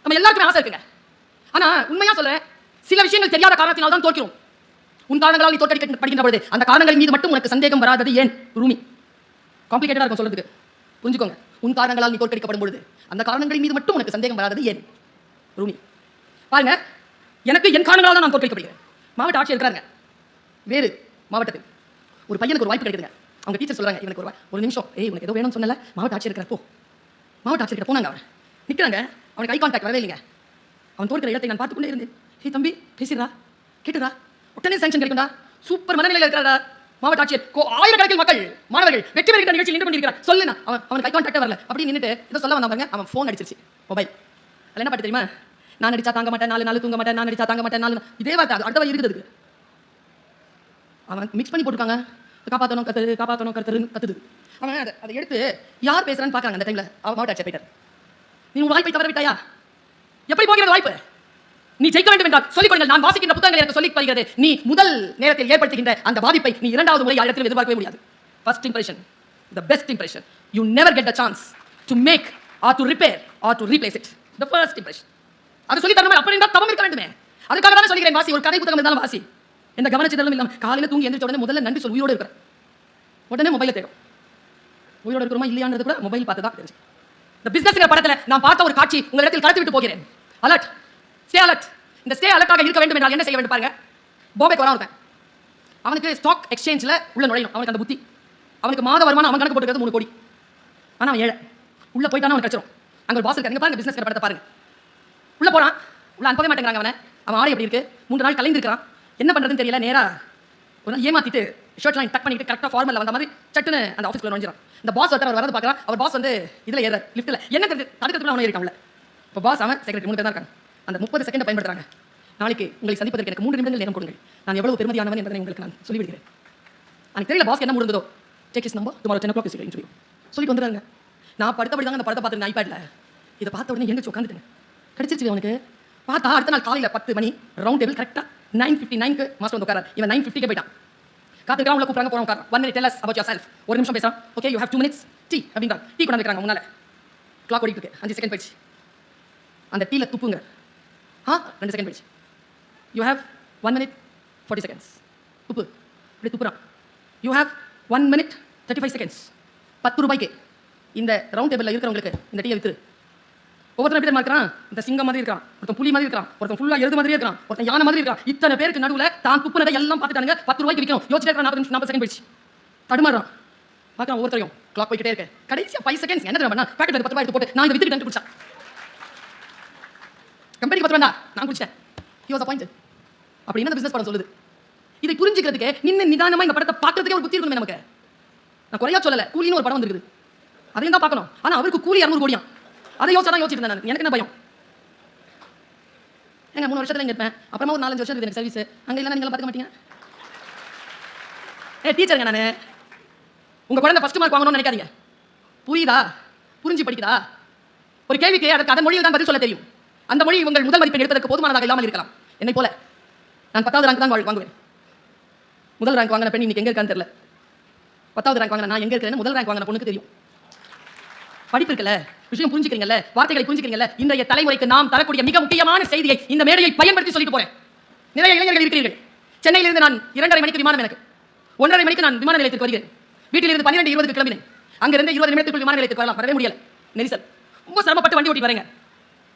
நம்ம எல்லாருக்குமே ஆசை இருக்குங்க. ஆனா உண்மையா சொல்றேன், சில விஷயங்கள் தெரியாத காரணத்தினால் தான் தோற்கிறோம். உன் காரணங்களால் நீ தோற்கடிக்கப்படுகின்ற பொழுது அந்த காரணங்களின் மீது மட்டும் உனக்கு சந்தேகம் வராதது ஏன்? ரூமி. காம்ப்ளிகேட்டடா இருக்கும் சொல்றதுக்கு, புரிஞ்சுக்கோங்க. உன் காரணங்களால் நீ தோற்கடிக்கப்படும் பொழுது அந்த காரணங்களின் மீது மட்டும் உனக்கு சந்தேகம் வராதது ஏன்? ரூமி. பாருங்க, எனக்கு என் காரணங்களால் தான் நான் தோற்கடிக்கப்படுகிறேன். மாவட்ட ஆட்சியர் இருக்கிறாங்க வேறு மாவட்டத்தில். ஒரு பையனுக்கு ஒரு வாய்ப்பு கிடைக்குதுங்க. அவங்க டீச்சர் சொல்றாங்க, இவனுக்கு ஒரு நிமிஷம், உனக்கு ஏதோ வேணும்னு சொன்னல, மாவட்ட ஆட்சியர் இருக்கிற போ. மாவட்ட ஆட்சியர் கிட்ட போனாங்க. அவன் நிற்கிறாங்க, அவனுக்கு ஐ கான்டாக்ட் வரவே இல்லைங்க. அவன் தோற்கிற இடத்தை நான் பார்த்துக்கொண்டே இருந்தேன். தம்பி பேசிடுறா, கேட்டுடா, உடனே சாங்ஷன் கிடைக்கும்டா. சூப்பர் மனநிலையில் இருக்கிறாரா மாவட்ட ஆட்சியர். ஆயிரக்கணக்கில் மக்கள் மாணவர்கள் வெற்றி பெறுகிற நிகழ்ச்சியில் நின்று கொண்டிருக்கிறார். சொல்லு, அவனுக்கு ஐ கான்டாக்ட் வரல. அப்படி நின்றுட்டு இதை சொல்ல வந்தாங்க. அவன் ஃபோன் அடிச்சிருச்சு, மொபைல். அதில் என்ன பாட்டு தெரியுமா? நான் அடிச்சா தாங்க மாட்டேன், 4 நாள் தூங்க மாட்டேன், நான் அடிச்சா தாங்க மாட்டேன், 4 இதே வார்த்தை அடுத்த இருக்கிறதுக்கு அவன் மிக்ஸ் பண்ணி போட்டுருக்காங்க. காப்பாற்றணும் கத்துது, காப்பாற்றணும் கத்துது. அவன் அதை எடுத்து யார் பேசுறான்னு பார்க்கறாங்க. அந்த டைம்ல அவன் மாவட்ட ஆட்சியர் போயிட்டார். நீ உன் வாய்ப்பை தவற விட்டாயா? எப்படி போகிறது வாய்ப்பு? நீ ஜெயிக்க வேண்டும் என்றால் சொல்லிக் கொடுங்கள். நான் வாசிக்கின்ற புத்தகங்கள் எனக்கு சொல்லித் தருகிறது. நீ முதல் நேரத்தில் ஏற்படுத்துகின்ற அந்த பாதிப்பை நீ இரண்டாவது முறை இடத்தில் எதிர்பார்க்கவே முடியாது. First impression, the best impression. You never get the chance to make or to repair or to replace it. The first impression. அது சொல்லி தரணும். அப்படி இருந்தால் தவம் இருக்க வேண்டுமே. அதுக்காக தான் சொல்லிக்கிறேன், வாசி. ஒரு கதை புத்தகம் இருந்தாலும் வாசி. எந்த கவனச்சிதறலும் இல்லாம காலையில தூங்கி எந்திரிச்ச உடனே முதல்ல நன்றி சொல். உயிரோடு இருக்கிற உடனே மொபைலை தேடும். உயிரோடு இருக்கிறோமா இல்லையான்றது கூட மொபைல் பார்த்து தான் தெரிஞ்சு. இந்த பிசினஸ்ங்கிற படத்துல நான் பார்த்த ஒரு காட்சி உங்களிடத்தில் கடத்தி விட்டு போகிறேன். Alert, stay alert. இந்த ஸ்டே அலர்ட்டாக இருக்க வேண்டும் என்றால் என்ன செய்ய வேண்டும் பாருங்க. பாம்பேக்கு வரான் ஒருத்தன். அவனுக்கு ஸ்டாக் எக்ஸ்சேஞ்சில் உள்ள நுழையணும். அவனுக்கு அந்த புத்தி. அவனுக்கு மாத வருமானம் அவன் கணக்கு போட்டுக்கிறது 3 கோடி. ஆனால் அவன் ஏழை. உள்ள போயிட்டானா அவனுக்கு கிடைச்சிடும். அங்கே ஒரு பாஸ் இருக்காங்க பாருங்க, பிசினஸ் படத்தை பாருங்க. உள்ள போறான், உள்ள அனுப்பவே மாட்டேங்கிறாங்க அவனை. அவன் ஆளை எப்படி இருக்கு, 3 நாள் கலைந்து இருக்கிறான். என்ன பண்றதுன்னு தெரியல. நேரா ஒரு நாள் ஏமாத்திட்டு ஷர்ட்லாம் டக் பண்ணிட்டு கரெக்டாக ஃபார்மலில் வந்த மாதிரி சட்டுன்னு அந்த ஆஃபீஸ்க்குள்ள நுழைஞ்சிடும். இந்த பாஸ் ஒருத்தர் அவர் வரது பார்க்குறான். அவர் பாஸ் வந்து இதில் ஏறார், லிஃப்ட்டில். என்ன தடுக்கிறதுக்குள்ள அவனே இருக்கான்ல. இப்போ பாஸ் அவன் செக்ரட்டரி 3 பேர் தான் இருக்காங்க. அந்த 30 செகண்டை பயன்படுத்துறாங்க. நாளைக்கு உங்களை சந்திப்பதற்கு எனக்கு 3 நிமிடங்கள் நேரம் கொடுங்கள். நான் எவ்வளவு பெருமதியானவன் என்பதை உங்களுக்கு நான் சொல்லிவிடுகிறேன். எனக்கு தெரியல பாஸ் என்ன முடிந்ததோ. Take is number tomorrow 10 o'clock is interview சொல்லிட்டு வந்துடுறாங்க. நான் படுத்தபடி தாங்க அந்த படத்தை பார்த்துருந்தேன் ஐபேடில். இதை பார்த்த உடனே எந்திரிச்சு உட்காந்துட்டேன். கிடைச்சிருச்சு அவனுக்கு. பார்த்தா அடுத்த நாள் காலையில் 10 மணி ரவுண்ட் டேபிள் கரெக்டாக 9:59க்கு மாஸ்டர் வந்து உட்காரார். இவன் 9:50க்கு போயிட்டான். காத்துக்கலாம், உள்ள கூப்பிட்றாங்க, போகிறோம் உட்கார. 1 minute tell us about yourself. ஒரு நிமிஷம் பேசுகிறான். Okay, you have 2 minutes tea அப்படின்றாங்க. டீ கொண்டு வைக்கிறாங்க முன்னால். கிளாக் ஓடிட்டு இருக்கு. 5 செகண்ட் போயிடுச்சு. அந்த டீயில் துப்புங்க. 2 செகண்ட் போயிடுச்சு. You have 1 minute 40 seconds. துப்பு. இப்படி துப்புறான். You have 1 minute 35 seconds. 10 ரூபாய்க்கு இந்த ரவுண்ட் டேபிளில் இருக்கிறவங்களுக்கு இந்த டீயை விற்று. ஒவ்வொருத்தரும் எப்படி இருக்கிறான்? இந்த சிங்கம் மாதிரி இருக்கான், ஒருத்தன் புலி மாதிரி இருக்கான், ஒருத்தன் ஃபுல்லாக எழுது மாதிரி இருக்கான், ஒருத்தன் யானை மாதிரி இருக்கான். இத்தனை பேருக்கு நடுவில் தான் துப்புனதை எல்லாம் பார்த்துட்டானுங்க. 10 ரூபாய்க்கு விற்கணும். யோசிச்சுட்டே இருக்கான். 40 நிமிஷம் 40 செகண்ட் போயிடுச்சு. தடுமாறான். பார்க்குறான் ஒவ்வொருத்தரையும். கிளாக் போய்கிட்டே இருக்கு. கடைசியாக 5 seconds என்ன தெரியுமா பண்ணா? பேக்கெட் 10 ரூபாய் எடுத்து போட்டு நான் இதை வித்துட்டு குடிச்சேன். கம்பெனிக்கு 10 ரூபா நான் குடிச்சேன். He was appointed. அப்படி என்ன பிசினஸ் படம் சொல்லுது? இதை புரிஞ்சுக்கிறதுக்கு நின்று நிதானமாக இந்த படத்தை பார்க்கறதுக்கே ஒரு புத்தி இருக்கணும் நமக்கு. நான் குறையா சொல்லலை. கூலின்னு ஒரு படம் வந்துருக்குது, அதையும் தான் பார்க்கணும். ஆனால் அவருக்கு கூலி 200 கோடியா. அதை யோசிச்சுட்டு இருந்தேன் நான். எனக்கு என்ன பயம்? எங்க 3 வருஷத்துல இங்கே இருப்பேன். அப்புறமா ஒரு 4-5 வருஷம் இருக்குது எனக்கு சர்வீஸ். அங்கே இல்லைன்னா நீங்களும் பார்க்க மாட்டீங்க. டீச்சருங்க நான். உங்கள் குழந்தை ஃபர்ஸ்ட் மார்க் வாங்கணும்னு நினைக்காதீங்க. புரியுதா? புரிஞ்சு படிக்குதா? ஒரு கேள்விக்கு அதற்கு அதன் மொழியில் தான் பதில் சொல்ல தெரியும். அந்த மொழி உங்கள் முதல் மதிப்பெண் எடுப்பதற்கு போதுமானதாக இல்லாமல் இருக்கலாம். என்னை போல நான் 10வது ரேங்க் தான் வாங்குவேன். முதல் ரேங்க் வாங்கின பெண் இன்னைக்கு எங்கே இருக்கான்னு தெரியல. 10வது ரேங்க் வாங்கின நான் எங்கே இருக்கிறேன்னு முதல் ரேங்க் வாங்கின பொண்ணுக்கு தெரியும். படிப்பு இருக்கல, விஷயம் புரிஞ்சுக்கிறீங்கல்ல, வார்த்தைகளை புரிஞ்சுக்கிறீங்கல்ல. இன்றைய தலைமுறைக்கு நாம் தரக்கூடிய மிக முக்கியமான செய்தியை இந்த மேடையை பயன்படுத்தி சொல்லிட்டு போறேன். நிறைய இளைஞர்கள் இருக்கிறீர்கள். சென்னையிலிருந்து நான் 2:30 மணிக்கு விமானம், எனக்கு 1:30 மணிக்கு நான் விமான நிலையத்துக்கு வருகிறேன். வீட்டிலிருந்து 12:20க்கு கிளம்பினேன். அங்கிருந்து 20 நிமிடத்துக்குள் விமான நிலையத்துக்கு வரலாம். வரவே முடியல, நெரிசல். ரொம்ப சிரமப்பட்டு வண்டி ஓட்டி வரேங்க.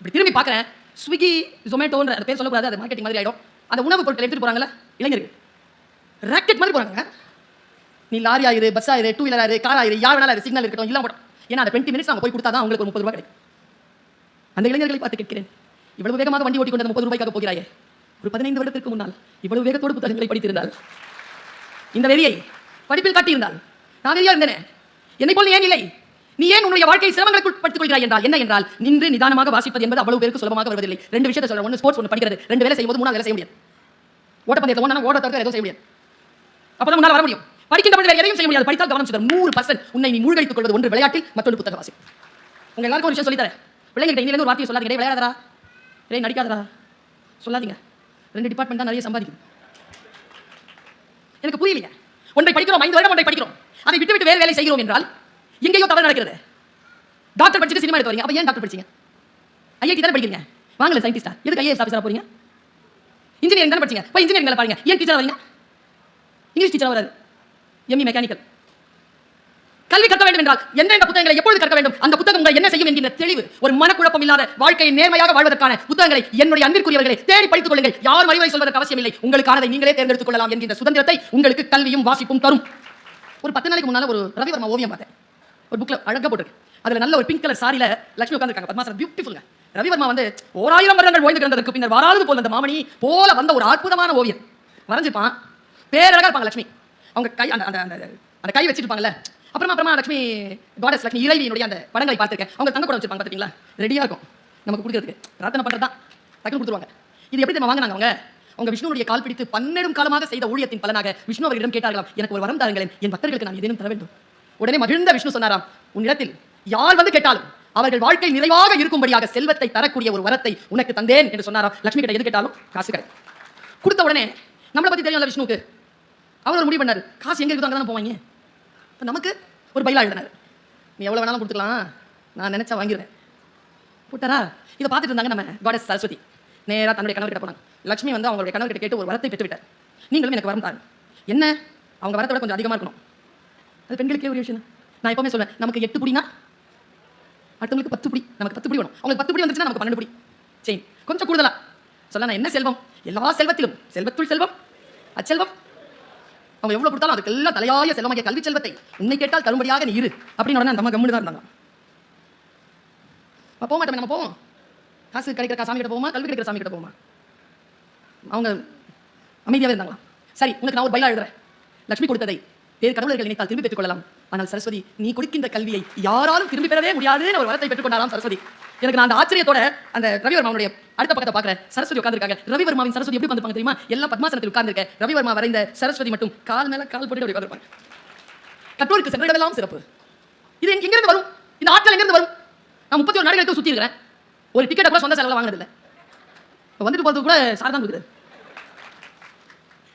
இப்படி திரும்பி பார்க்குறேன். ஸ்விக்கி ஜொமேட்டோன்ற அந்த பேர் சொல்லக்கூடாது, அது மார்க்கெட்டிங் மாதிரி ஆகிடும். அந்த உணவுப் பொருட்கள் எடுத்துகிட்டு போகிறாங்களா இளைஞர்கள், ராக்கெட் மாதிரி போகிறாங்க. நீ லாரி ஆயிரு, பஸ் ஆயிரு, 2 வீலர் ஆயிரு, கார் ஆயிரு, யார் வேணாலும் சிக்னல் இருக்கட்டும் இல்லாம போடும். ஏன்னா அந்த 20 மினிட்ஸ் அவங்க போய் கொடுத்தா தான் அவங்களுக்கு ஒரு 30 ரூபாய் கிடைக்கும். அந்த இளைஞர்களை பார்த்து கேட்கிறேன், இவ்வளவு வேகமாக வண்டி ஓட்டி கொண்டு 30 ரூபாய்க்காக போகிறாயே, ஒரு 15 வருடத்திற்கு முன்னால் இவ்வளவு வேகத்தோடு புத்தகங்களை படித்திருந்தால், இந்த வெறியை படிப்பில் காட்டியிருந்தால் நான் வெறியா இருந்தேனே. என்னை போல் ஏன் இல்லை? நீ ஏன் உன்னுடைய வாழ்க்கை சிரமங்களுக்குள் படுத்திக் கொள்கிறாய் என்றால் என்ன என்றால், நின்று நிதானமாக வாசிப்பது என்பது அவ்வளவு பேருக்கு சுலபமாக வருவதில்லை. 2 விஷயத்தை சொல்றேன். ஒன்று ஸ்போர்ட்ஸ், ஒன்று படிக்கிறது. 2 வேலை செய்யும்போது 3வது வேலை செய்ய முடியாது. ஓட்டப்பந்தயத்தில் ஒன்றா ஓட தவிர எதுவும் செய்ய முடியாது. அப்பதான் உன்னால் வர முடியும். படிக்கின்ற பொழுது வேறு எதையும் செய்ய முடியாது. படித்தால் கவனம் சிதறும். 100% உன்னை நீ மூழ்கடித்துக் கொள்வது ஒன்று விளையாட்டில், மற்றொன்று புத்தக வாசி. உங்க எல்லாருக்கும் ஒரு விஷயம் சொல்லித்தரேன். பிள்ளைங்கிட்ட இன்னிலிருந்து ஒரு வார்த்தையை சொல்லாதீங்க. விளையாடாதரா, நடிக்காதரா சொல்லாதீங்க. 2 டிபார்ட்மெண்ட் தான் நிறைய சம்பாதிக்கும். எனக்கு புரியலைங்க. ஒன்றை படிக்கிறோம், 5 வருடம் ஒன்றை படிக்கிறோம், அதை விட்டு விட்டு வேறு வேலை செய்கிறோம் என்றால் எங்கேயோ தவறு நடக்கிறது. டாக்டர் படிச்சுட்டு சினிமா எடுத்து வரீங்க. அப்ப ஏன் டாக்டர் படிச்சீங்க? ஐஐடி தானே படிக்கிறீங்க. வாங்கல சயின்டிஸ்டா, எதுக்கு ஐஏஎஸ் ஆஃபீஸரா போறீங்க? இன்ஜினியரிங் தானே படிச்சீங்க, போய் இன்ஜினியரிங் பாருங்க. ஏன் டீச்சரா வரீங்க? இங்கிலீஷ் டீச்சரா வராது, எம்இ மெக்கானிக்கல். கல்வி கற்க வேண்டும் என்றால் எந்தெந்த புத்தகங்களை எப்பொழுது கற்க வேண்டும், அந்த புத்தகங்கள் என்ன செய்யும் என்கின்ற தெளிவு, ஒரு மனக்குழப்பம் இல்லாத வாழ்க்கையை நேர்மையாக வாழ்வதற்கான புத்தகங்களை என்னுடைய அன்பிற்குரியவர்களை தேடி படித்துக் கொள்ளுங்கள். யாரும் அறிவுரை சொல்வதற்கு அவசியம் இல்லை, உங்களுக்கானதை நீங்களே தேர்ந்தெடுத்துக் கொள்ளலாம் என்கின்ற சுதந்திரத்தை உங்களுக்கு கல்வியும் வாசிப்பும் தரும். ஒரு 10 நாளைக்கு முன்னால ஒரு ரவிவர்மா ஓவியம் பார்த்தேன், ஒரு புக்ல அழகா போட்டிருக்கு. அதுல நல்ல ஒரு பிங்க் கலர் சாரியில லட்சுமி உட்கார்ந்திருக்காங்க, பத்மாசனம், பியூட்டிஃபுல்ங்க. ரவிவர்மா வந்து 1000 வருடங்கள் ஓய்ந்து கிடந்ததற்கு பின்னர் வராது போல அந்த மாமணி போல வந்த ஒரு அற்புதமான ஓவியம் வரைஞ்சிருப்பான். பேரழகா இருப்பாங்க லட்சுமி. அவங்க கை அந்த கை வச்சிருப்பாங்கல்ல. அப்புறமா லட்சுமி காடஸ், லட்சுமி இறைவியினுடைய அந்த படங்களை பார்த்திருக்கேன். அவங்க தங்க கூட வச்சிருப்பாங்க பாத்தீங்களா, ரெடியா இருக்கும் நமக்கு கொடுக்கிறதுக்கு. பிரார்த்தனை பண்றதுதான், டக்குனு கொடுத்துருவாங்க. இது எப்படி நம்ம வாங்கினாங்க அவங்க விஷ்ணுவுடைய கால் பிடித்து 12 காலமாக செய்த ஊழியத்தின் பலனாக விஷ்ணு அவர்களிடம் கேட்டார்களாம், எனக்கு ஒரு வரம் தாருங்களேன், என் பக்தர்களுக்கு நான் ஏதேனும் தர வேண்டும். உடனே மகிழ்ந்த விஷ்ணு சொன்னாராம், உன்னிடத்தில் யார் வந்து கேட்டாலும் அவர்கள் வாழ்க்கை நிறைவாக இருக்கும்படியாக செல்வத்தை தரக்கூடிய ஒரு வரத்தை உனக்கு தந்தேன் என்று சொன்னாராம். லட்சுமி கிட்ட எது கேட்டாலும் காசு கிடையாது. கொடுத்த உடனே நம்மளை பத்தி தெரியும்ல விஷ்ணுக்கு, அவர் ஒரு முடிவு பண்ணாரு, காசு எங்க இருக்குதோ அங்கதான் போவாங்க. நமக்கு ஒரு பைலா எழுதினார், நீ எவ்வளவு வேணாலும் கொடுத்துக்கலாம், நான் நினைச்சா வாங்கிடுறேன் போட்டாரா. இதை பார்த்துட்டு இருந்தாங்க நம்ம காடஸ் சரஸ்வதி. நேராக தன்னுடைய கணவர்கிட்ட போனாங்க. லட்சுமி வந்து அவங்களுடைய கணவர்கிட்ட கேட்டு ஒரு வரத்தை பெற்றுவிட்டார். நீங்களும் எனக்கு வரம் தாங்க. என்ன, அவங்க வரத்தை விட கொஞ்சம் அதிகமாக இருக்கணும். அது பெண்களுக்கே ஒரு விஷயம். நான் எப்பவுமே சொல்வேன், நமக்கு 8 புடினா அடுத்தவங்களுக்கு 10 புடி, நமக்கு 10 புடி வேணும். அவங்களுக்கு 10 புடி வந்துச்சுன்னா நமக்கு 12 புடி செயின் கொஞ்சம் கூடுதலா சொல்ல. நான் என்ன செல்வம், எல்லா செல்வத்திலும் செல்வத்துள் செல்வம் அச்செல்வம். அவங்க எவ்வளவு கொடுத்தாலும் அதுக்கு எல்லாம் தலையாய செல்வமாகிய கல்வி செல்வத்தை உன்னை கேட்டால் தரும்படியாக நீ இரு அப்படின்னு உடனே அந்த கம்முன்னு தான் இருந்தாங்க. போக மாட்டோமே, நம்ம போவோம். காசு கிடைக்கிற சாமி கிட்ட போவோமா, கல்வி கிடைக்கிற சாமி கிட்ட போவோமா? அவங்க அமைதியாகவே இருந்தாங்களாம். சரி, உனக்கு நான் ஒரு பைலா எழுதுறேன். லட்சுமி கொடுத்ததை வேறு கடவுளர்கள் நினைத்தால் திரும்பி பெற்றுக் கொள்ளலாம், ஆனால் சரஸ்வதி நீ கொடுக்கின்ற கல்வியை யாராலும் திரும்பி பெறவே முடியாதுன்னு ஒரு வரத்தை பெற்றுக்கொண்டாராம் சரஸ்வதி. எனக்கு நான் அந்த ஆச்சரியத்தோட அந்த ரவிவர்மாவுடைய அடுத்த பக்கத்தை பார்க்குறேன். சரஸ்வதி உட்கார்ந்திருக்காங்க. ரவிவர்மாவின் சரஸ்வதி எப்படி உட்கார்ந்திருப்பாங்க தெரியுமா? எல்லாம் பத்மாசனத்தில் உட்கார்ந்திருக்க. ரவிவர்மா வரைந்த சரஸ்வதி மட்டும் கால் மேல கால் போட்டு உட்கார்ந்திருப்பாங்க. கற்றோருக்கு சென்ற இடமெல்லாம் சிறப்பு. இது எங்கிருந்து வரும்? இந்த ஆட்கள் எங்கிருந்து வரும்? நான் 31 நாடுகளுக்கு சுத்தி இருக்கிறேன். ஒரு டிக்கெட்டை கூட சொந்த செலவுல வாங்கினது இல்லை. வந்துட்டு போறது கூட சார் தான் கொடுக்குது.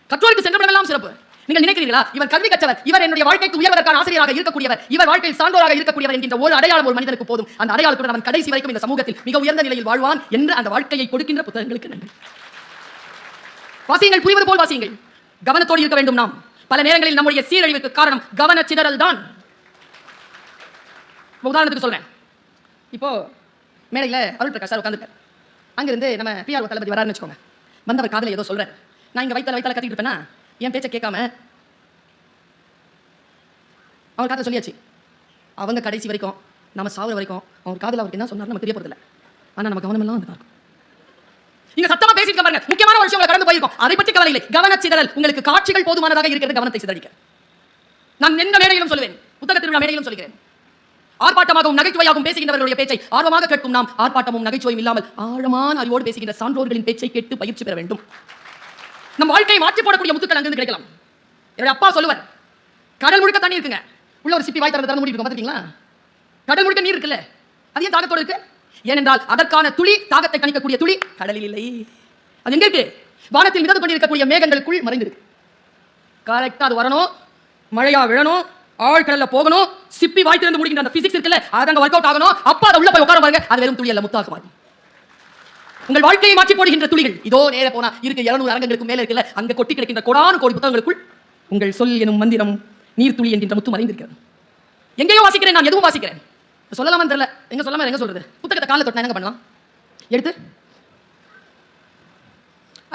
கற்றோருக்கு சென்ற இடமெல்லாம் சிறப்பு. நீங்கள் நினைக்கிறீர்களா, இவர் கல்வி கற்றவர், இவர் என்னுடைய வாழ்க்கைக்கு உயர்வதற்கான ஆசிரியராக இருக்கக்கூடியவர், இவர் வாழ்க்கையில் சான்றோராக இருக்கக்கூடியவர் என்கின்ற ஒரு அடையாளம் ஒரு மனிதனுக்கு போதும். அந்த அடையாளத்துடன் அவன் கடைசி வரைக்கும் இந்த சமூகத்தில் மிக உயர்ந்த நிலையில் வாழ்வான் என்ற அந்த வாழ்க்கையை கொடுக்கின்ற புத்தகங்களுக்கு நன்றி. வாசியுங்கள், புரிவது போல் வாசியுங்கள். கவனத்தோடு இருக்க வேண்டும். நாம் பல நேரங்களில் நம்முடைய சீரழிவுக்கு காரணம் கவனச்சிதறல் தான். உதாரணத்துக்கு சொல்றேன். இப்போ மேடையில் அருள் பிரகாஷ் சார் உட்கார்ந்துருக்கார். அங்கிருந்து நம்ம பிஆர்ஓ தளபதி வராருன்னு வச்சுக்கோங்க. வந்தவர் காதல ஏதோ சொல்றாரு. நான் இங்க வைத்தால கத்திட்டு இருப்பேன்னா என் பேச்சை கேட்காம அவர் காதல சொல்லியாச்சு. அவங்க கடைசி வரைக்கும் நம்ம சாவுற வரைக்கும் அவங்க காதல அவருக்கு என்ன சொன்னார் நமக்கு தெரிய போறதில்லை. ஆனா நம்ம கவனமெல்லாம் வந்து இருக்கும். நீங்க சத்தமா பேசிட்டு பாருங்க, முக்கியமான ஒரு விஷயம் கடந்து போயிருக்கும், அதை பற்றி கவலை இல்லை. கவனச்சிதறல் உங்களுக்கு காட்சிகள் போதுமானதாக இருக்கிறது, கவனத்தை சிதறடிக்க. நான் எந்த மேடையிலும் சொல்லுவேன், புத்தகத்தில் உள்ள மேடையிலும் சொல்கிறேன். ஆர்ப்பாட்டமாகவும் நகைச்சுவையாகவும் பேசுகின்றவர்களுடைய பேச்சை ஆர்வமாக கேட்கும் நாம் ஆர்ப்பாட்டமும் நகைச்சுவையும் இல்லாமல் ஆழமான அறிவோடு பேசுகின்ற சான்றோர்களின் பேச்சை கேட்டு பயிற்சி பெற வேண்டும். நம் வாழ்க்கையை மாற்றி போடக்கூடிய முத்துக்கள் அங்கிருந்து கிடைக்கலாம். என்னுடைய அப்பா சொல்லுவார், கடல் முழுக்க தண்ணி இருக்குங்க, உள்ள ஒரு சிப்பி வாய் திறந்து மூடி இருக்கும், பார்த்துட்டீங்களா? கடல் முழுக்க நீர் இருக்குல்ல, அது ஏன் தாகத்தோடு இருக்கு? ஏனென்றால் அதற்கான துளி, தாகத்தை கணிக்கக்கூடிய துளி கடலில் இல்லை. அது எங்க இருக்கு? வானத்தில் மிதந்து கொண்டிருக்கக்கூடிய மேகங்களுக்குள் மறைந்திருக்கு. கரெக்டா அது வரணும், மழையா விழணும், ஆழ்கடல்ல போகணும், சிப்பி வாய் திறந்து முடிக்கின்ற அந்த பிசிக்ஸ் இருக்குல்ல, அது அங்க ஒர்க் அவுட் ஆகணும். அப்பா அதை உள்ள போய் உட்கார பாருங்க, அது வெறும் துளி அல்ல, முத்தாக மாறும். உங்கள் வாழ்க்கையை மாற்றி போடுகின்ற துளிகள் இதோ நேரே போனா இருக்கு 200 அரங்கங்களுக்கு மேல இருக்குல்ல, அங்க கொட்டி கிடக்கின்ற கோடானு கோடி புத்தகங்களுக்குள் உங்கள் சொல் எனும் மந்திரம் நீர் துளி என்கின்ற முத்து மறைந்திருக்கிறது. எங்கேயோ வாசிக்கிறேன், நான் எதுவும் வாசிக்கிறேன், சொல்லலாமான்னு தெரியல. எங்க சொல்லாம எங்க சொல்றது? புத்தகத்தை காலைல தொட்டா என்ன பண்ணலாம்? எடுத்து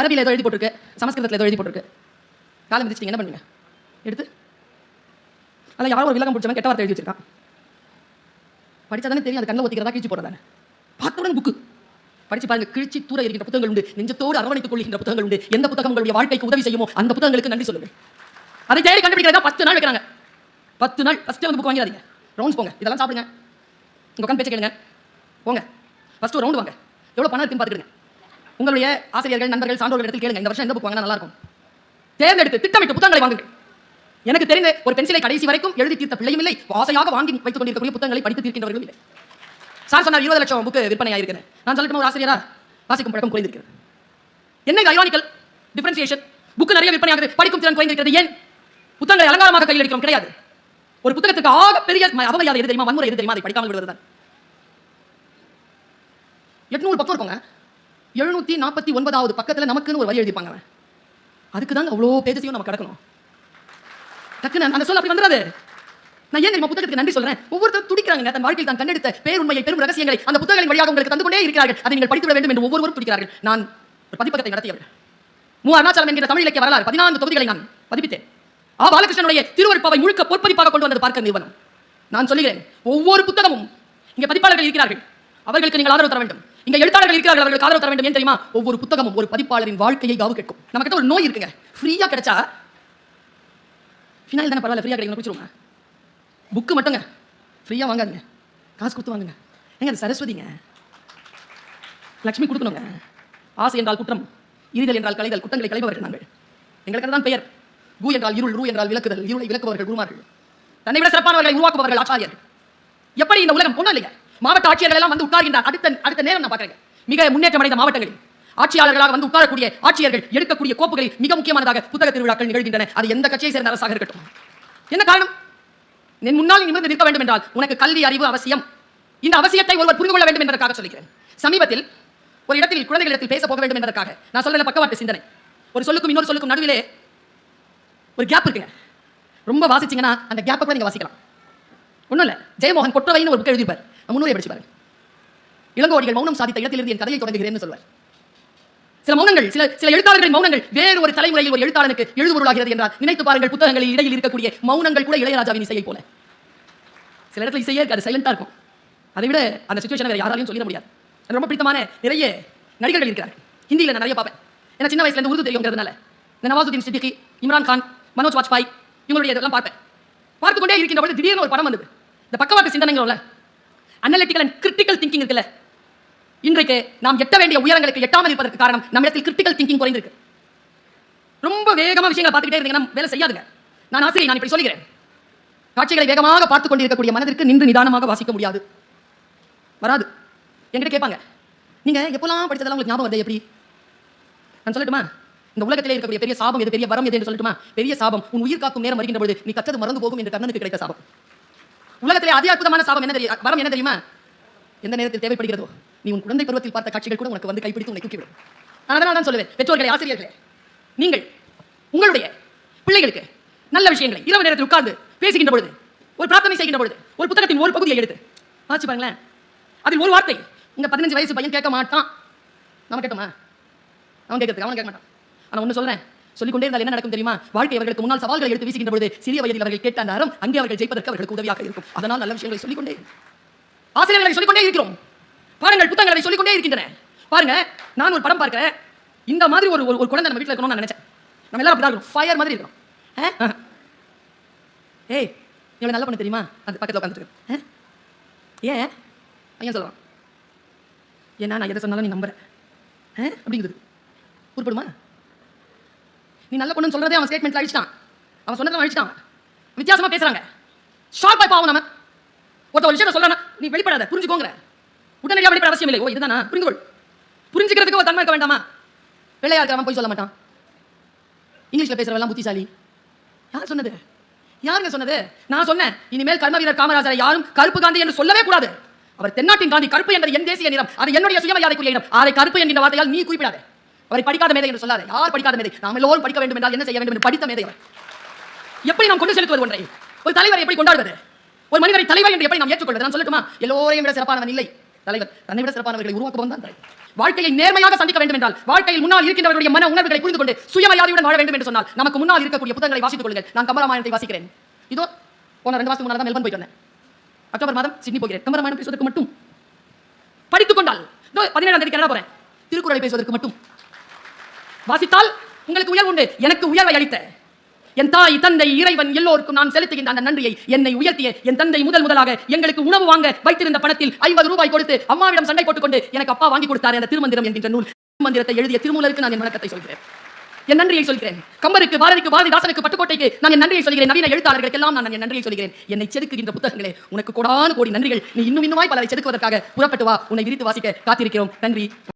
அரபியில் ஏதோ எழுதி போட்டிருக்கு, சமஸ்கிருதத்தில் ஏதோ எழுதி போட்டிருக்கு, காலம் மிதிச்சிட்டீங்க, என்ன பண்ணுங்க? எடுத்து அதில் யாரோ ஒரு விலகம் பிடிச்சவன் கெட்ட வார்த்தை எழுதி வச்சிருக்கான். படிச்சா தானே தெரியும், அது கண்ணை ஒத்திக்கிறதா கிழிச்சு போடுறதானே. பார்த்தவுடன் புக்கு படிச்சு பாருங்க, கிழிச்சி தூர இருக்கின்ற புத்தகங்கள் உண்டு, நெஞ்சத்தோடு அரவணைத்துக் கொள்கின்ற புத்தகங்கள் உண்டு. எந்த புத்தகம் உங்களுடைய வாழ்க்கைக்கு உதவி செய்யுமோ அந்த புத்தகங்களுக்கு நன்றி சொல்லுங்க. அதை தேடி கண்டுபிடிக்கிறதா 10 நாள் வைக்கிறாங்க. 10 நாள் ஃபர்ஸ்ட் வந்து புக் வாங்காதீங்க, ரவுண்ட்ஸ் போங்க, இதெல்லாம் சாப்பிடுங்க, உங்க உட்காந்து பேச்ச கேளுங்க, போங்க ஃபர்ஸ்ட் ஒரு ரவுண்ட் வாங்க, எவ்வளவு பணம் இருக்குன்னு பார்த்துக்கிடுங்க. உங்களுடைய ஆசிரியர்கள், நண்பர்கள், சான்றோர்கள் இடத்தில் கேளுங்க, இந்த வருஷம் எந்த புக் வாங்கினா நல்லா இருக்கும். தேர்ந்தெடுத்து திட்டமிட்டு புத்தகங்களை வாங்குங்கள். எனக்கு தெரிந்து ஒரு பென்சிலை கடைசி வரைக்கும் எழுதி தீர்த்த பிள்ளையும் இல்லை, ஆசையாக வாங்கி வைத்துக் கொண்டிருக்கக்கூடிய புத்தகங்களை படித்து தீர்க்கின்றவர்களும் இல்லை. சார் சொன்னார் 20 லட்சம் புக்கு விற்பனை ஆயிருக்கிறேன். நான் சொல்லட்டும், ஒரு ஆசிரியரா வாசிக்கும் பழக்கம் குறைந்திருக்கிறது. என்ன ஐரானிக்கல் டிஃபரன்சியேஷன்? புக்கு நிறைய விற்பனை ஆகுது, படிக்கும் திறன் குறைந்திருக்கிறது. ஏன்? புத்தகங்களை அலங்காரமாக கையில் எடுக்கிறோம் கிடையாது. ஒரு புத்தகத்துக்கு ஆக பெரிய அவமரியாதை எது தெரியுமா? வன்முறை எது தெரியுமா? அதை படிக்காமல் விடுவதுதான். 800 பக்கம் இருக்குங்க, 749வது பக்கத்துல நமக்குன்னு ஒரு வரி எழுதிப்பாங்க. அதுக்கு தாங்க அவ்வளோ பேஜஸையும் நம்ம கடக்கணும். டக்குன்னு அந்த சொல்ல அப்படி வந்துடாது. நான் ஏன் நம்ம புத்தகத்துக்கு நன்றி சொல்றேன். ஒவ்வொருத்தரும் துடிக்கிறாங்க தன் வாழ்க்கையில் தான் கண்டெடுத்த பேருண்மையை பெரும் ரகசியங்களை அந்த புத்தகங்களின் வழியாக உங்களுக்கு தந்து கொண்டே இருக்கிறார்கள். அதை நீங்கள் படித்துவிட வேண்டும் என்று ஒவ்வொருவரும் துடிக்கிறார்கள். நான் ஒரு பதிப்பகத்தை நடத்தியவர். மு. அருணாச்சலம் என்கிற தமிழ் இலக்கிய வரலாறு 14 தொகுதிகளை நான் பதிப்பித்தேன். பாலகிருஷ்ணனுடைய திருவருட்பாவை முழுக்க பொற்பதிப்பாக கொண்டு வந்தது பார்க்க நிறுவனம். நான் சொல்லுகிறேன், ஒவ்வொரு புத்தகமும் இங்க பதிப்பாளர்கள் இருக்கிறார்கள், அவர்களுக்கு நீங்கள் ஆதரவு தர வேண்டும். இங்க எழுத்தாளர்கள் இருக்கிறார்கள், அவர்களுக்கு ஆதரவு தர வேண்டும். ஏன் தெரியுமா? ஒவ்வொரு புத்தகமும் ஒரு பதிப்பாளரின் வாழ்க்கையை காவு கேட்கும். நம்ம கிட்ட ஒரு நோய் இருக்குங்க, ஃப்ரீயா கிடைச்சா ஃபினாயில் தானே பரவாயில்ல, ஃப்ரீயா கிடைக்கும் குடிச்சிருவோங்க. புக்கு மட்டுங்க ஃப்ரீயா வாங்காதுங்க, காசு கொடுத்து வாங்குங்க. எங்க அது சரஸ்வதிங்க, லட்சுமி கொடுக்கணுங்க. ஆசை என்றால் குற்றம், இறுதல் என்றால் கலைதல், குற்றங்களை கலைபவர்கள் நாங்கள். எங்களுக்கு தான் பெயர். கு என்றால் இருள், ரு என்றால் விளக்குதல், இருளை விளக்குபவர்கள் குருமார்கள், தன்னை விட சிறப்பானவர்களை உருவாக்குபவர்கள் ஆச்சாரியர். எப்படி இந்த உலகம் ஒன்றும் இல்லைங்க. மாவட்ட ஆட்சியர்கள் எல்லாம் வந்து உட்கார்கின்றார். அடுத்த நேரம் நான் பார்க்கிறேன், மிக முன்னேற்றம் அடைந்த மாவட்டங்களில் ஆட்சியாளர்களாக வந்து உட்காரக்கூடிய ஆட்சியர்கள் எடுக்கக்கூடிய கோப்புகளில் மிக முக்கியமானதாக புத்தக திருவிழாக்கள் நிகழ்கின்றன. அது எந்த கட்சியை சேர்ந்த அரசாக இருக்கட்டும். என்ன காரணம்? என் முன்னால் நிமிர்ந்து நிற்க வேண்டும் என்றால் உனக்கு கல்வி அறிவு அவசியம். இந்த அவசியத்தை ஒருவர் புரிந்து கொள்ள வேண்டும் என்பதற்காக சொல்கிறேன். சமீபத்தில் ஒரு இடத்தில் குழந்தைகளிடத்தில் பேச போக வேண்டும் என்பதற்காக நான் சொல்ற பக்கவாட்டு சிந்தனை. ஒரு சொல்லுக்கும் இன்னொரு சொல்லுக்கும் நடுவிலே ஒரு கேப் இருக்குங்க. ரொம்ப வாசிச்சீங்கன்னா அந்த கேப்பை கூட நீங்க வாசிக்கலாம். ஒன்றும் இல்லை, ஜெயமோகன் கொற்றவைன்னு ஒரு புக் எழுதியிருப்பார். முன்னுரை படிச்சு பாருங்க. இளங்கோடிகள் மௌனம் சாதித்த இடத்திலிருந்து என் கதையை தொடங்குகிறேன்னு சொல்வார். சில மௌனங்கள், சில எழுத்தாளர்களின் மௌனங்கள் வேறு ஒரு தலைமுறையில் ஒரு எழுத்தாளனுக்கு எழுதுபொருளாகிறது என்றால் நினைத்து பாருங்கள். புத்தகங்களில் இடையில் இருக்கக்கூடிய மௌனங்கள் கூட இளையராஜாவின் இசையை போல. சில இடத்துல இசையே அது சைலண்டா இருக்கும். அதை விட அந்த சிச்சுவேஷனை வேற யாராலையும் சொல்லிட முடியாது. ரொம்ப பிடித்தமான நிறைய நடிகர்கள் இருக்கிறார்கள். ஹிந்தியில் நான் நிறைய பார்ப்பேன். ஏன்னா சின்ன வயசுல இருந்து உருது தெரியுங்கிறதுனால இந்த நவாசுதீன் சித்திகி, இம்ரான் கான், மனோஜ் வாஜ்பாய் இவங்களுடைய இதெல்லாம் பார்ப்பேன். பார்த்து கொண்டே இருக்கின்ற பொழுது திடீர்னு ஒரு படம் வந்தது. இந்த பக்கவாட்டு சிந்தனைங்கள அனலிட்டிக்கல் அண்ட் கிரிட்டிக்கல் திங்கிங் இருக்குல்ல, இன்றைக்கு நாம் எட்ட வேண்டிய உயரங்களுக்கு எட்டாமல் இருப்பதற்கு காரணம் நம்மிடத்தில் கிரிட்டிக்கல் திங்கிங் குறைந்திருக்கு. ரொம்ப வேகமா விஷயங்களை பார்த்துக்கிட்டே இருந்தீங்கன்னா வேலை செய்யாதுங்க. நான் ஆசிரியர், நான் இப்படி சொல்கிறேன். காட்சிகளை வேகமாக பார்த்துக் கொண்டிருக்கக்கூடிய மனதிற்கு நின்று நிதானமாக வாசிக்க முடியாது, வராது. என்கிட்ட கேட்பாங்க, நீங்க எப்பெல்லாம் படிச்சதெல்லாம் உங்களுக்கு ஞாபகம் வருது எப்படி? நான் சொல்லட்டுமா? இந்த உலகத்திலே இருக்கக்கூடிய பெரிய சாபம் எது, பெரிய வரம் எது என்று சொல்லட்டுமா? பெரிய சாபம் உன் உயிர் காக்கும் நேரம் வருகின்ற பொழுது நீ கற்றது மறந்து போகும் என்று கர்ணனுக்கு கிடைத்த சாபம். உலகத்திலே அதி அற்புதமான சாபம் என்ன தெரியும்? வரம் என்ன தெரியுமா? எந்த நேரத்தில் தேவைப்படுகிறதோ நீ உன் குழந்தை பருவத்தில் பார்த்த காட்சிகள் கூட உனக்கு வந்து கைப்பிடித்து உன்னை தூக்கிவிடும். அதனால தான் சொல்லுவேன், பெற்றோர்களே, ஆசிரியர்களே, நீங்கள் உங்களுடைய பிள்ளைகளுக்கு நல்ல விஷயங்களை இரவு நேரத்தில் உட்கார்ந்து பேசுகின்ற பொழுது, ஒரு பிரார்த்தனை செய்கின்ற பொழுது, ஒரு புத்தகத்தின் ஒரு பகுதியை எடுத்து வாசி பாருங்களேன். அதில் ஒரு வார்த்தை உங்க 15 வயசு பையன் கேட்க மாட்டான். நம்ம கேட்டோமா? அவன் கேட்கறதுக்கு அவன் கேட்க மாட்டான். ஆனா ஒண்ணு சொல்றேன், சொல்லிக்கொண்டே இருந்தால் என்ன நடக்கும் தெரியுமா? வாழ்க்கை அவர்களுக்கு முன்னால் சவால்களை எடுத்து வீசுகின்ற பொழுது சிறிய வயதில் அவர்கள் கேட்ட அந்த அறம் அங்கே அவர்கள் ஜெயிப்பதற்கு அவர்களுக்கு உதவியாக இருக்கும். அதனால் நல்ல விஷயங்களை சொல்லிக்கொண்டே, ஆசிரியர்களை சொல்லிக்கொண்டே இருக்கிறோம். பாருங்கள், புத்தகங்களை சொல்லிக்கொண்டே இருக்கின்றன. பாருங்க, நான் ஒரு படம் பார்க்கிறேன். இந்த மாதிரி ஒரு குழந்தை நம்ம வீட்டில் இருக்கணும்னு நான் நினைச்சேன். நம்ம எல்லாரும் அப்படிதான் இருக்கணும், ஃபயர் மாதிரி இருக்கணும். ஏய், இவ்வளவு நல்ல பண்ண தெரியுமா? அந்த பக்கத்தில் உட்காந்துட்டு ஏன் ஐயா சொல்லலாம், ஏன்னா நான் எதை சொன்னாலும் நீ நம்புற அப்படிங்கிறது உருப்படுமா? நீ நல்ல பொண்ணுன்னு சொல்றதே அவன் ஸ்டேட்மெண்ட்ல அழிச்சிட்டான். அவன் சொன்னதை அழிச்சிட்டான். வித்தியாசமா பேசுறாங்க. ஷார்ப் ஆகி பாவம். நம்ம ஒரு விஷயத்தை சொல்றானா நீ வெளிப்படாத, புரிஞ்சுக்கோங்க. உடனடியாக வெளிப்பட அவசியம் இல்லை. ஓ இதுதானா, புரிந்துகொள். புரிஞ்சுக்கிறதுக்கு ஒரு தன்மை இருக்க வேண்டாமா? வெள்ளையா இருக்கிறவன் போய் சொல்ல மாட்டான். இங்கிலீஷ்ல பேசுறவெல்லாம் புத்திசாலி. யார் சொன்னது? யாருங்க சொன்னது? நான் சொன்னேன், இனிமேல் கர்ம வீரர் காமராஜரை யாரும் கருப்பு காந்தி என்று சொல்லவே கூடாது. அவர் தென்னாட்டின் காந்தி. கருப்பு என்பது என் தேசிய நிறம், அது என்னுடைய சுயமரியாதைக்குரிய இடம். அதை கருப்பு என்கிற வார்த்தையால் நீ குறிப்பிடாத. அவரை படிக்காத மேதை என்று சொல்லாத. யார் படிக்காத மேதை? நாம் எல்லோரும் படிக்க வேண்டும் என்றால் என்ன செய்ய வேண்டும் என்று படித்த மேதை அவர். எப்படி நாம் கொண்டு செலுத்துவது ஒன்றை? ஒரு தலைவரை எப்படி கொண்டாடுவது? ஒரு மனிதரை தலைவர் என்று எப்படி நாம் ஏற்றுக்கொள்வது? நான் சொல்லட்டுமா? எல்லோரையும் விட சிறப்பானவன் இல்லை தலைவர். தன்னை விட சிறப்பானவர்களை உருவாக்குவன் தான் தலைவர். வாழ்க்கையை நேர்மையாக சந்திக்க வேண்டும் என்றால், வாழ்க்கையில் முன்னால் இருக்கின்றவருடைய மன உணர்வுகளை புரிந்து கொண்டு சுயமரியாதையுடன் வாழ வேண்டும் என்று சொன்னால், நமக்கு முன்னால் இருக்கக்கூடிய புத்தகங்களை வாசித்துக் கொள்ளுங்கள். நான் கம்பராமாயணத்தை வாசிக்கிறேன். இதோ போன 2 மாசத்துக்கு முன்னாடி தான் மெல்பர்ன் போயிட்டு வந்தேன். அக்டோபர் மாதம் சிட்னி போகிறேன். கம்பராமாயணம் பேசுவதற்கு மட்டும். படித்துக் கொண்டால் 17ஆம் தேதி கனடா போறேன். திருக்குறளை பேசுவதற்கு மட்டும். வாசித்தால் உங்களுக்கு உயர்வு உண்டு. எனக்கு உயர்வை அளித்த என் தாய், தந்தை, இறைவன் எல்லோருக்கும் நான் செலுத்துகின்ற அந்த நன்றியை, என்னை உயர்த்திய என் தந்தை முதலாக எங்களுக்கு உணவு வாங்க வைத்திருந்த பணத்தில் 50 ரூபாய் கொடுத்து அம்மாவிடம் சண்டை போட்டுக்கொண்டு எனக்கு அப்பா வாங்கி கொடுத்தார் அந்த திருமந்திரம் என்கின்ற நூல். திருமந்திரத்தை எழுதிய திருமூலருக்கு நான் என் வணக்கத்தை சொல்கிறேன், என் நன்றியை சொல்கிறேன். கம்பருக்கு, பாரதிக்கு, பாரதிதாசனுக்கு, பட்டுக்கோட்டைக்கு நான் என் நன்றியை சொல்கிறேன். நவீன எழுத்தாளர்களுக்கெல்லாம் நான் என் நன்றியை சொல்கிறேன். என்னை செதுக்குகின்ற புத்தகங்களே, உனக்கு கோடான கோடி நன்றிகள். நீ இன்னுமாய் பலரை செதுக்குவதற்காக புறப்பட்டு வா. உன்னை விரித்து வாசிக்க காத்திருக்கிறோம். நன்றி.